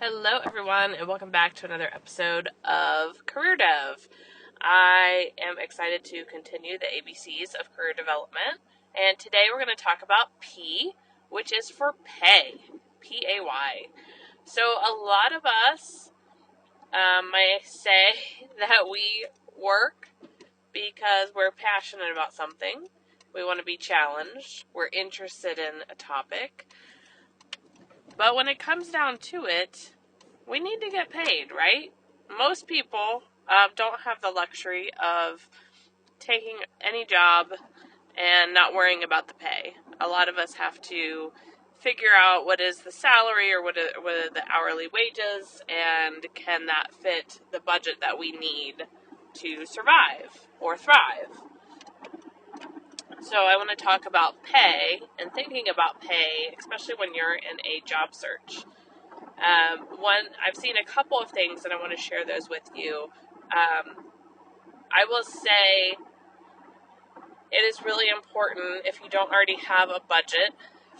Hello, everyone, and welcome back to another episode of Career Dev. I am excited to continue the ABCs of career development, and today we're going to talk about P, which is for pay, P-A-Y. So a lot of us might say that we work because we're passionate about something, we want to be challenged, we're interested in a topic, but when it comes down to it, we need to get paid, right? Most people don't have the luxury of taking any job and not worrying about the pay. A lot of us have to figure out what is the salary or what are the hourly wages, and can that fit the budget that we need to survive or thrive. So I want to talk about pay and thinking about pay, especially when you're in a job search. I've seen a couple of things and I want to share those with you. I will say it is really important, if you don't already have a budget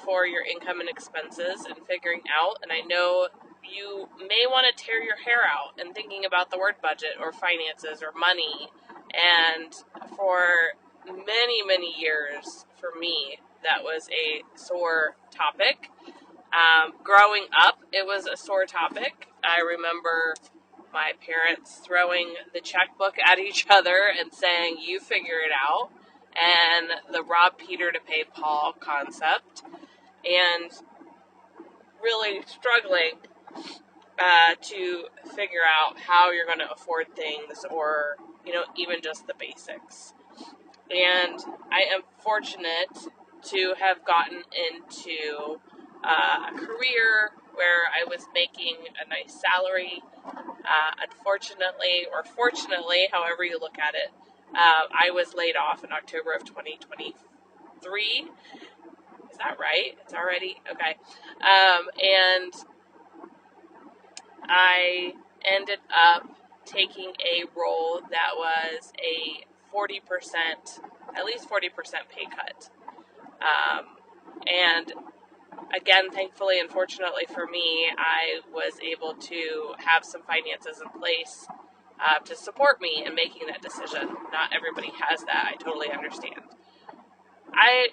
for your income and expenses and figuring out, and I know you may want to tear your hair out and thinking about the word budget or finances or money, and for many years for me that was a sore topic. Growing up, it was a sore topic. I remember my parents throwing the checkbook at each other and saying, "You figure it out," and the rob Peter to pay Paul concept, and really struggling to figure out how you're going to afford things, or even just the basics. And I am fortunate to have gotten into a career where I was making a nice salary. Unfortunately, or fortunately, however you look at it, I was laid off in October of 2023. Is that right? It's already? Okay. And I ended up taking a role that was a 40%, at least 40% pay cut. And again, thankfully and fortunately for me, I was able to have some finances in place to support me in making that decision. Not everybody has that. I totally understand. I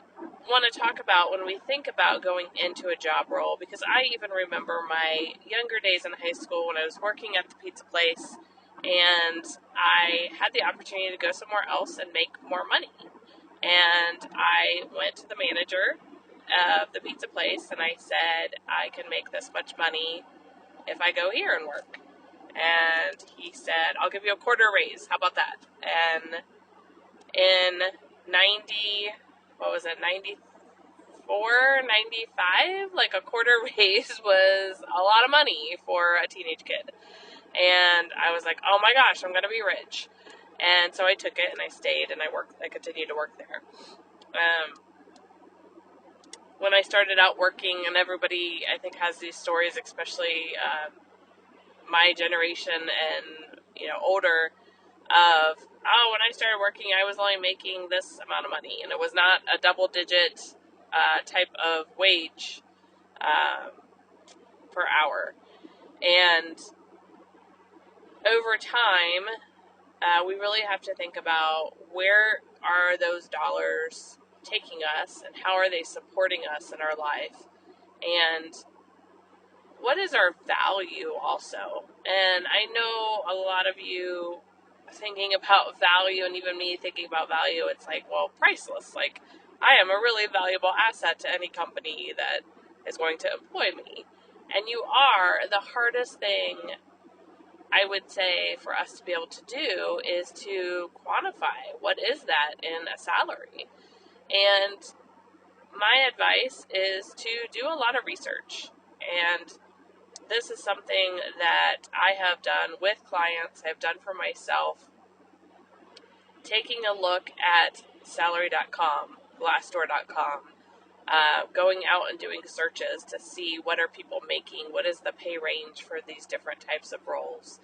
want to talk about when we think about going into a job role, because I even remember my younger days in high school when I was working at the pizza place and I had the opportunity to go somewhere else and make more money. And I went to the manager of the pizza place and I said, "I can make this much money if I go here and work." And he said, "I'll give you a quarter raise. How about that?" And in 94, 95, like a quarter raise was a lot of money for a teenage kid. And I was like, "Oh my gosh, I'm going to be rich." And so I took it and I stayed and I continued to work there. When I started out working, and everybody I think has these stories, especially my generation and older, of, "Oh, when I started working, I was only making this amount of money," and it was not a double-digit type of wage per hour. And over time, we really have to think about, where are those dollars taking us and how are they supporting us in our life, and what is our value also. And I know a lot of you thinking about value, and even me thinking about value, it's like, well, priceless. Like, I am a really valuable asset to any company that is going to employ me. And you are. The hardest thing I would say for us to be able to do is to quantify what is that in a salary. And my advice is to do a lot of research. And this is something that I have done with clients, I've done for myself, taking a look at salary.com, Glassdoor.com, going out and doing searches to see what are people making, what is the pay range for these different types of roles.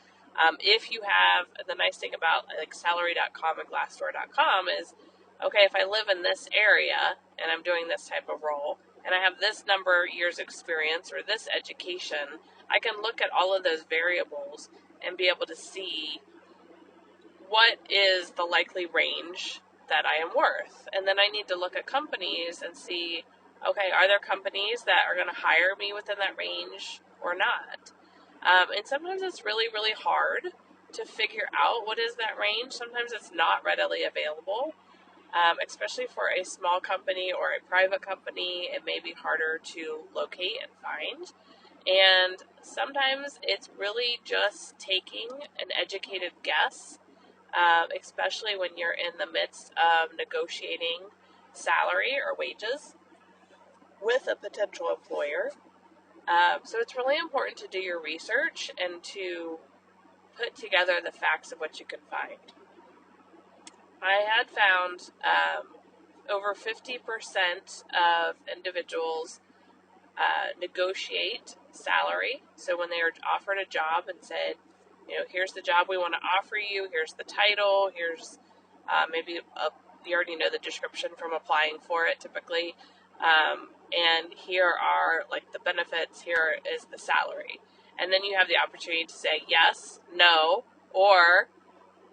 If you have, the nice thing about like salary.com and Glassdoor.com is, okay, if I live in this area and I'm doing this type of role, and I have this number of years experience or this education, I can look at all of those variables and be able to see what is the likely range that I am worth. And then I need to look at companies and see, okay, are there companies that are going to hire me within that range or not? And sometimes it's really, really hard to figure out what is that range. Sometimes it's not readily available, especially for a small company or a private company. It may be harder to locate and find. And sometimes it's really just taking an educated guess, especially when you're in the midst of negotiating salary or wages with a potential employer. So it's really important to do your research and to put together the facts of what you can find. I had found over 50% of individuals negotiate salary. So when they are offered a job and said, here's the job we want to offer you, here's the title, here's you already know the description from applying for it typically, and here are like the benefits, here is the salary. And then you have the opportunity to say yes, no, or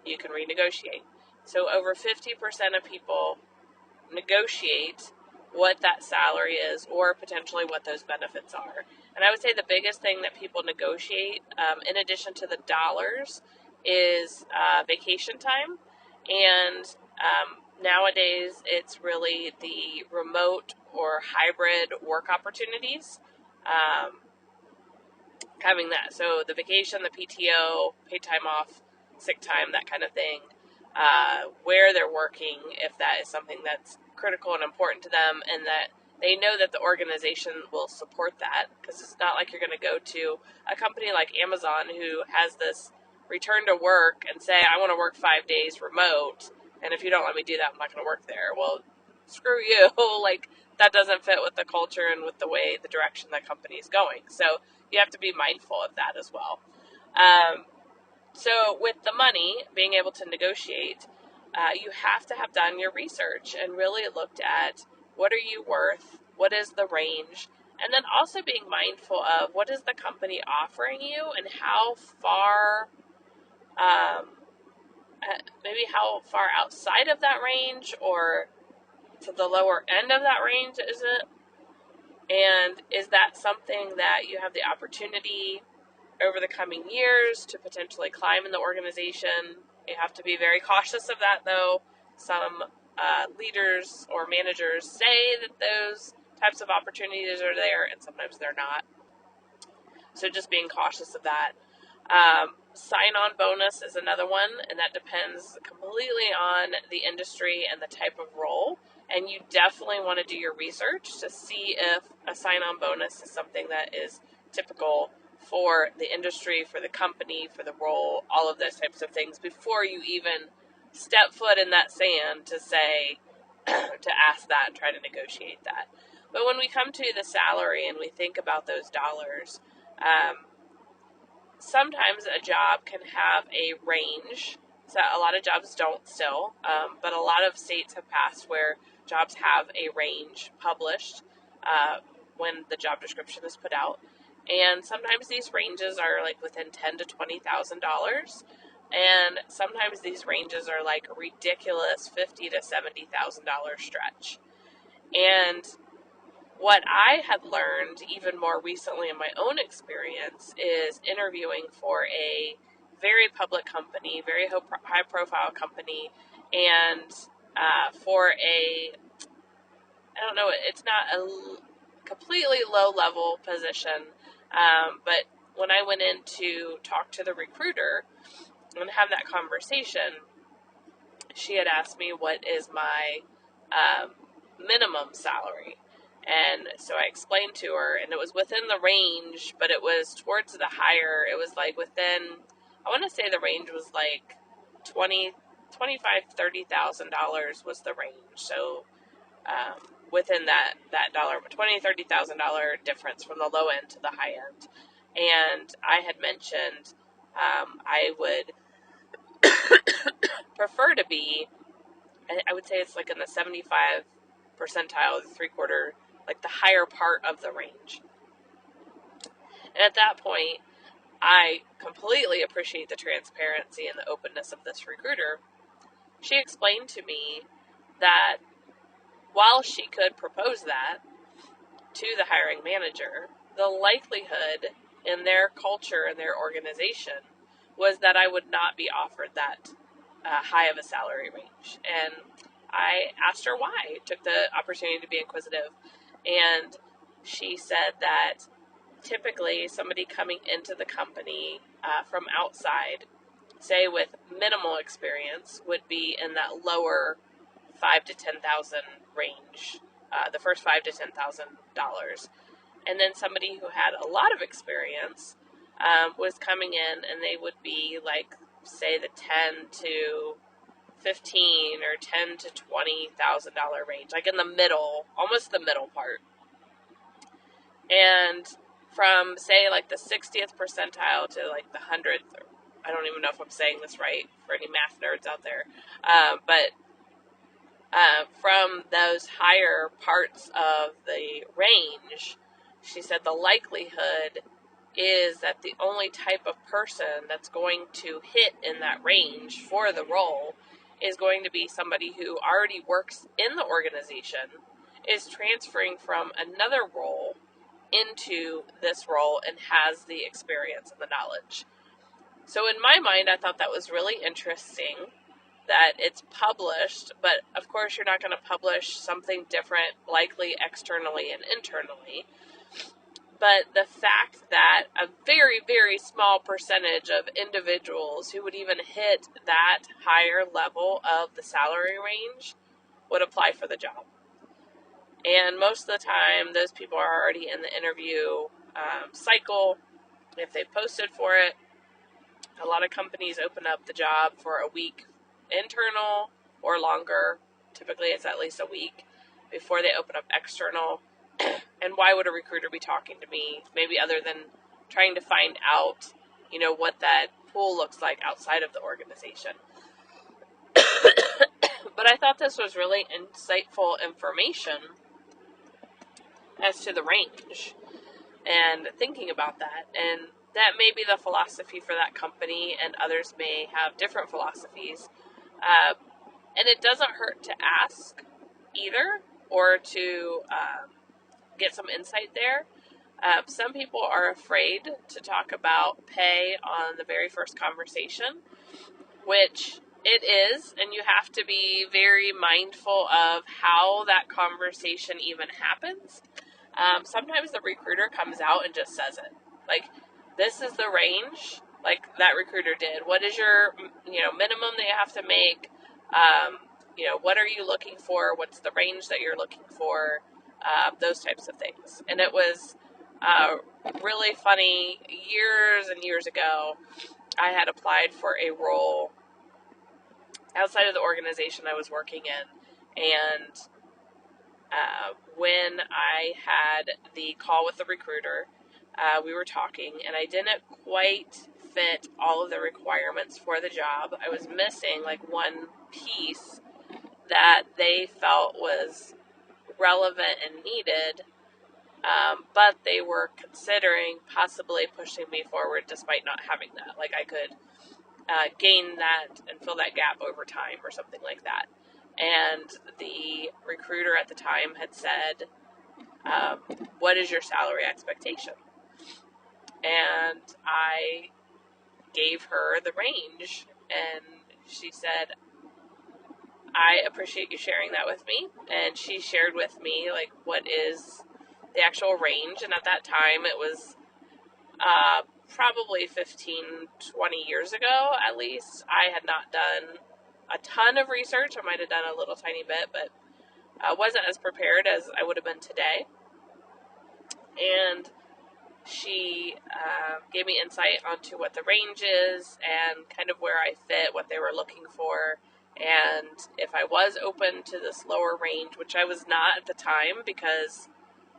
you can renegotiate. So over 50% of people negotiate what that salary is or potentially what those benefits are. And I would say the biggest thing that people negotiate, in addition to the dollars, is vacation time. And nowadays, it's really the remote or hybrid work opportunities. Having that. So the vacation, the PTO, paid time off, sick time, that kind of thing. Where they're working, if that is something that's critical and important to them, and that they know that the organization will support that, because it's not like you're going to go to a company like Amazon who has this return to work and say, I want to work 5 days remote, and if you don't let me do that, I'm not going to work there. Well, screw you. Like, that doesn't fit with the culture and with the way, the direction the company is going. So you have to be mindful of that as well. So with the money, being able to negotiate, you have to have done your research and really looked at what are you worth, what is the range, and then also being mindful of what is the company offering you and how far, maybe how far outside of that range or to the lower end of that range is it? And is that something that you have the opportunity over the coming years to potentially climb in the organization? You have to be very cautious of that, though. Some leaders or managers say that those types of opportunities are there, and sometimes they're not. So just being cautious of that. Sign-on bonus is another one, and that depends completely on the industry and the type of role. And you definitely want to do your research to see if a sign-on bonus is something that is typical for the industry, for the company, for the role, all of those types of things before you even step foot in that sand to say, to ask that and try to negotiate that. But when we come to the salary and we think about those dollars, sometimes a job can have a range. So a lot of jobs don't still, but a lot of states have passed where jobs have a range published when the job description is put out. And sometimes these ranges are like within $10,000 to $20,000, and sometimes these ranges are like a ridiculous $50,000 to $70,000 stretch. And what I had learned even more recently in my own experience is interviewing for a very public company, very high-profile company, and for I don't know, it's not a completely low-level position, but when I went in to talk to the recruiter and have that conversation, she had asked me what is my minimum salary. And so I explained to her, and it was within the range, but it was towards the higher. It was like within, I want to say the range was like $25,000 to $30,000 was the range. So within that dollar, $20,000 to $30,000 difference from the low end to the high end. And I had mentioned I would prefer to be, I would say it's like in the 75 percentile, the 3/4 like the higher part of the range. And at that point, I completely appreciate the transparency and the openness of this recruiter. She explained to me that while she could propose that to the hiring manager, the likelihood in their culture and their organization was that I would not be offered that high of a salary range. And I asked her why. I took the opportunity to be inquisitive. And she said that typically somebody coming into the company from outside, say with minimal experience, would be in that lower five to $10,000 range, the first $5,000 to $10,000, and then somebody who had a lot of experience was coming in, and they would be like, say, the 10 to 15 or $10,000 to $20,000 range, like in the middle, almost the middle part. And from, say, like the 60th percentile to like the 100th, I don't even know if I'm saying this right for any math nerds out there, but from those higher parts of the range, she said the likelihood is that the only type of person that's going to hit in that range for the role is going to be somebody who already works in the organization, is transferring from another role into this role, and has the experience and the knowledge. So in my mind, I thought that was really interesting that it's published, but of course you're not going to publish something different, likely externally and internally. But the fact that a very, very small percentage of individuals who would even hit that higher level of the salary range would apply for the job. And most of the time, those people are already in the interview cycle. If they posted for it, a lot of companies open up the job for a week internal or longer. Typically, it's at least a week before they open up external. And why would a recruiter be talking to me? Maybe other than trying to find out, what that pool looks like outside of the organization. But I thought this was really insightful information as to the range and thinking about that. And that may be the philosophy for that company, and others may have different philosophies. And it doesn't hurt to ask either, or to get some insight there. Some people are afraid to talk about pay on the very first conversation, which it is, and you have to be very mindful of how that conversation even happens. Sometimes the recruiter comes out and just says it. Like, this is the range, like that recruiter did. What is your, minimum that you have to make? What are you looking for? What's the range that you're looking for? Those types of things. And it was really funny. Years and years ago, I had applied for a role outside of the organization I was working in, and when I had the call with the recruiter, we were talking, and I didn't quite fit all of the requirements for the job. I was missing like one piece that they felt was relevant and needed, but they were considering possibly pushing me forward despite not having that. Like, I could gain that and fill that gap over time or something like that. And the recruiter at the time had said, what is your salary expectation? And I gave her the range, and she said, I appreciate you sharing that with me. And she shared with me, like, what is the actual range. And at that time, it was probably 15, 20 years ago, at least. I had not done a ton of research. I might have done a little tiny bit, but I wasn't as prepared as I would have been today. And she gave me insight onto what the range is and kind of where I fit, what they were looking for, and if I was open to this lower range, which I was not at the time because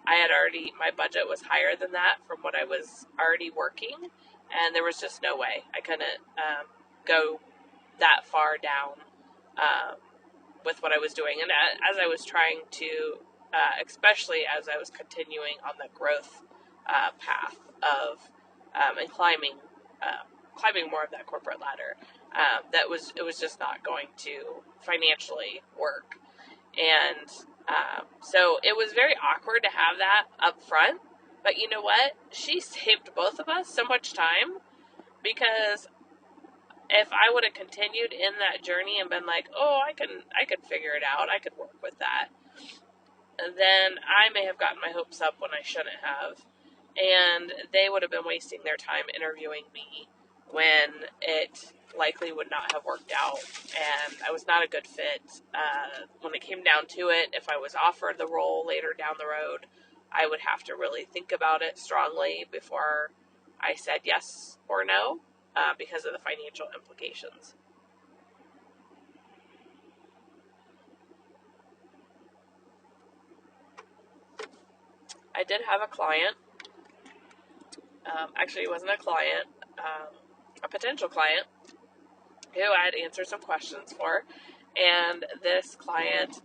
my budget was higher than that from what I was already working, and there was just no way I couldn't go that far down with what I was doing. And as I was trying to especially as I was continuing on the growth path of and climbing more of that corporate ladder. It was just not going to financially work, and so it was very awkward to have that up front. But you know what? She saved both of us so much time, because if I would have continued in that journey and been like, oh, I could figure it out, I could work with that, then I may have gotten my hopes up when I shouldn't have, and they would have been wasting their time interviewing me when it likely would not have worked out, and I was not a good fit. When it came down to it, if I was offered the role later down the road, I would have to really think about it strongly before I said yes or no, because of the financial implications. I did have a client. Actually, it wasn't a client, a potential client who I had answered some questions for. And this client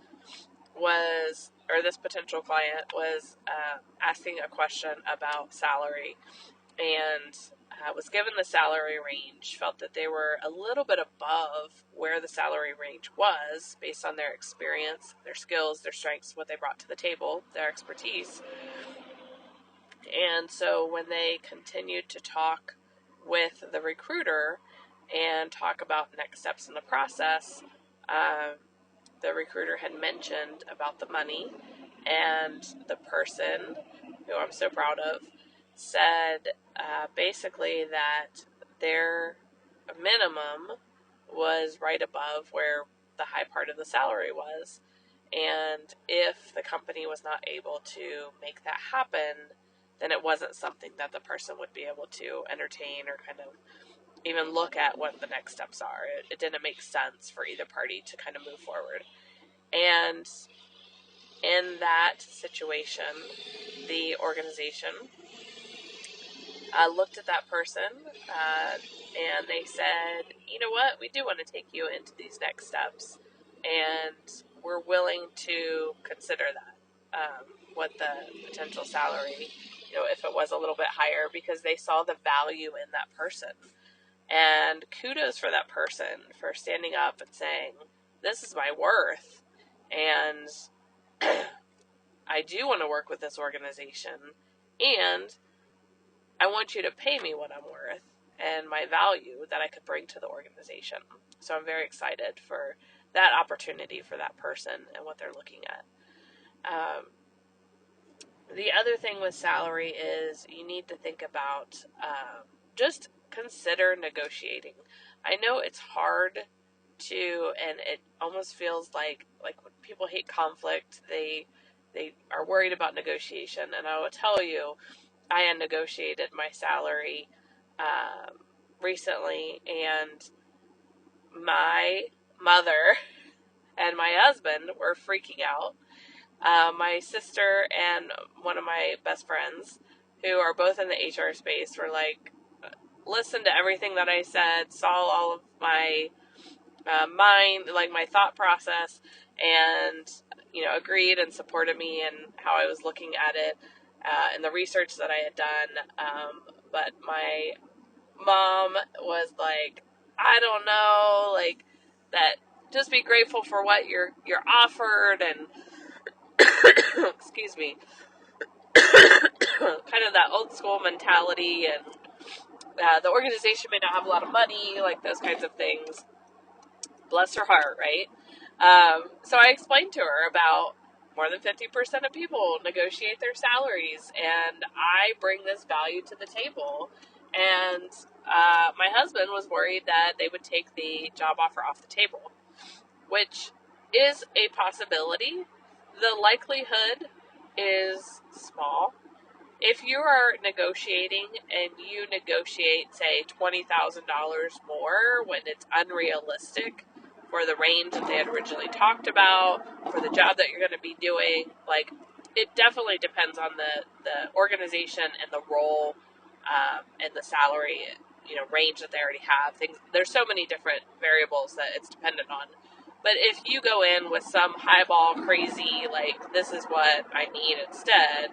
this potential client was asking a question about salary, and was given the salary range, felt that they were a little bit above where the salary range was based on their experience, their skills, their strengths, what they brought to the table, their expertise. And so when they continued to talk with the recruiter and talk about next steps in the process, the recruiter had mentioned about the money, and the person, who I'm so proud of, said basically that their minimum was right above where the high part of the salary was. And if the company was not able to make that happen, then it wasn't something that the person would be able to entertain or kind of even look at what the next steps are. It didn't make sense for either party to kind of move forward. And in that situation, the organization looked at that person and they said, you know what, we do want to take you into these next steps, and we're willing to consider that, what the potential salary, if it was a little bit higher, because they saw the value in that person. And kudos for that person for standing up and saying, this is my worth, and I do want to work with this organization, and I want you to pay me what I'm worth and my value that I could bring to the organization. So I'm very excited for that opportunity for that person and what they're looking at. The other thing with salary is you need to think about, just consider negotiating. I know it's hard to, and it almost feels like when people hate conflict, they are worried about negotiation. And I will tell you, I had negotiated my salary recently, and my mother and my husband were freaking out. My sister and one of my best friends, who are both in the HR space, were like, listened to everything that I said, saw all of my mind, like my thought process, and agreed and supported me and how I was looking at it, and the research that I had done. But my mom was like, I don't know, like that. Just be grateful for what you're offered, and excuse me, kind of that old school mentality, and the organization may not have a lot of money, like those kinds of things. Bless her heart, right? So I explained to her about more than 50% of people negotiate their salaries, and I bring this value to the table. And my husband was worried that they would take the job offer off the table, which is a possibility. The likelihood is small. If you are negotiating and you negotiate, say, $20,000 more when it's unrealistic for the range that they had originally talked about, for the job that you're going to be doing, like, it definitely depends on the organization and the role, and the salary, range that they already have. There's so many different variables that it's dependent on. But if you go in with some highball crazy, like, this is what I need instead,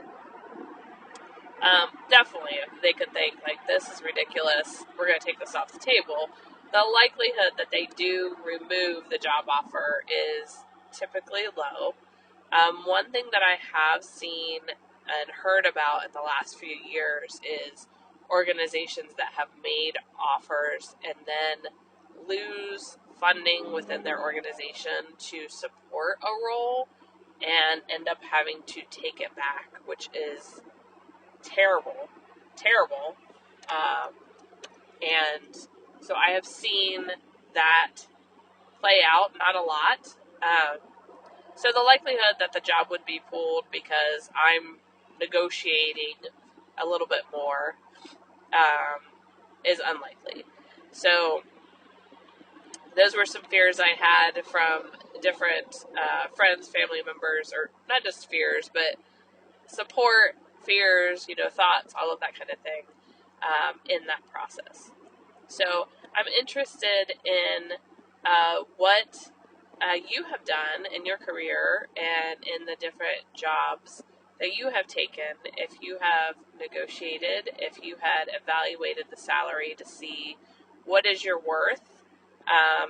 definitely they could think, like, this is ridiculous, we're going to take this off the table. The likelihood that they do remove the job offer is typically low. One thing that I have seen and heard about in the last few years is organizations that have made offers and then lose funding within their organization to support a role and end up having to take it back, which is terrible, terrible. Um, and so I have seen that play out, not a lot. So the likelihood that the job would be pulled because I'm negotiating a little bit more is unlikely. So those were some fears I had from different friends, family members, or not just fears, but support, fears, thoughts, all of that kind of thing in that process. So I'm interested in what you have done in your career and in the different jobs that you have taken, if you have negotiated, if you had evaluated the salary to see what is your worth.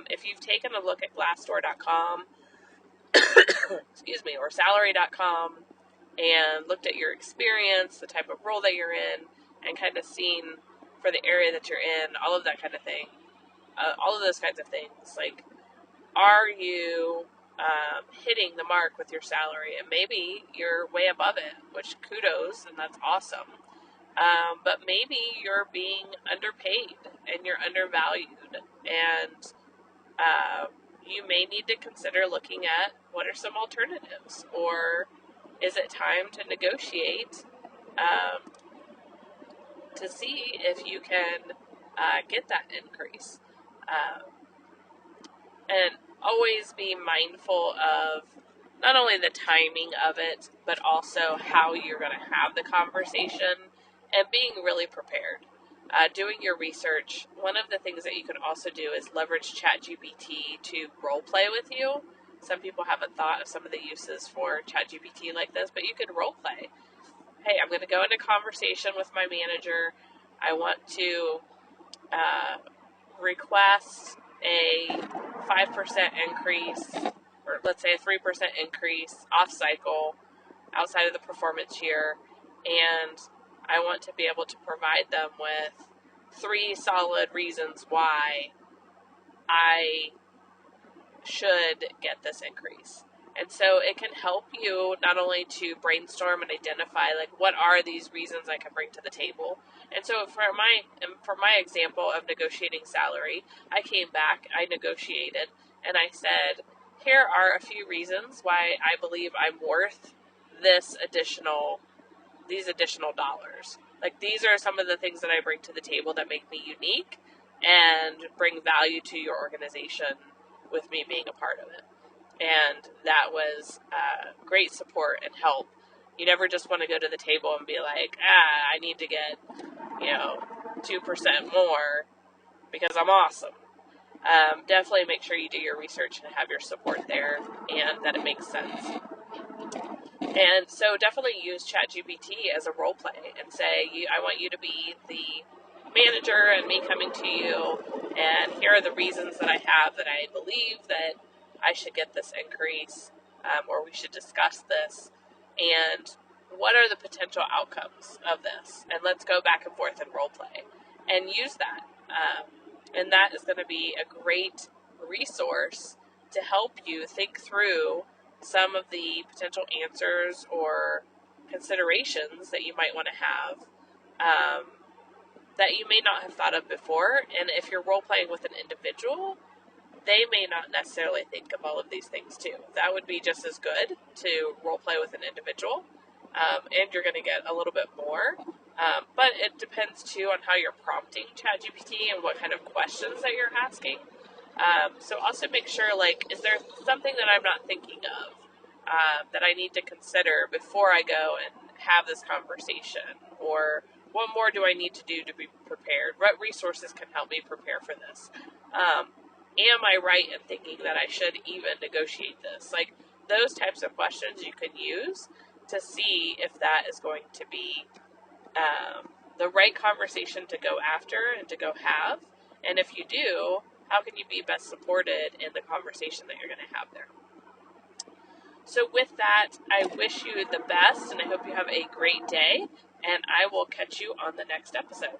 If you've taken a look at Glassdoor.com, excuse me, or salary.com, and looked at your experience, the type of role that you're in, and kind of seen for the area that you're in, all of that kind of thing, all of those kinds of things, like, are you hitting the mark with your salary? And maybe you're way above it, which kudos, and that's awesome. But maybe you're being underpaid and you're undervalued, and you may need to consider looking at what are some alternatives, or is it time to negotiate to see if you can get that increase. And always be mindful of not only the timing of it, but also how you're going to have the conversation and being really prepared. Doing your research. One of the things that you can also do is leverage ChatGPT to role play with you. Some people haven't thought of some of the uses for ChatGPT like this, but you could role play. Hey, I'm going to go into conversation with my manager. I want to request a 5% increase, or let's say a 3% increase off cycle outside of the performance year, and I want to be able to provide them with 3 solid reasons why I should get this increase. And so it can help you not only to brainstorm and identify, like, what are these reasons I can bring to the table. And so for my example of negotiating salary, I came back, I negotiated, and I said, here are a few reasons why I believe I'm worth these additional dollars. Like, these are some of the things that I bring to the table that make me unique and bring value to your organization with me being a part of it. And that was great support and help. You never just want to go to the table and be like, I need to get, 2% more because I'm awesome. Definitely make sure you do your research and have your support there and that it makes sense. And so definitely use ChatGPT as a role play and say, I want you to be the manager and me coming to you, and here are the reasons that I have that I believe that I should get this increase, or we should discuss this, and what are the potential outcomes of this, and let's go back and forth and role play and use that. And that is going to be a great resource to help you think through some of the potential answers or considerations that you might want to have that you may not have thought of before. And if you're role-playing with an individual, they may not necessarily think of all of these things too. That would be just as good to role-play with an individual, and you're going to get a little bit more. But it depends too on how you're prompting ChatGPT and what kind of questions that you're asking. So also make sure, like, is there something that I'm not thinking of that I need to consider before I go and have this conversation? Or what more do I need to do to be prepared? What resources can help me prepare for this? am I right in thinking that I should even negotiate this? Like, those types of questions you can use to see if that is going to be the right conversation to go after and to go have. And if you do, how can you be best supported in the conversation that you're going to have there? So with that, I wish you the best, and I hope you have a great day, and I will catch you on the next episode.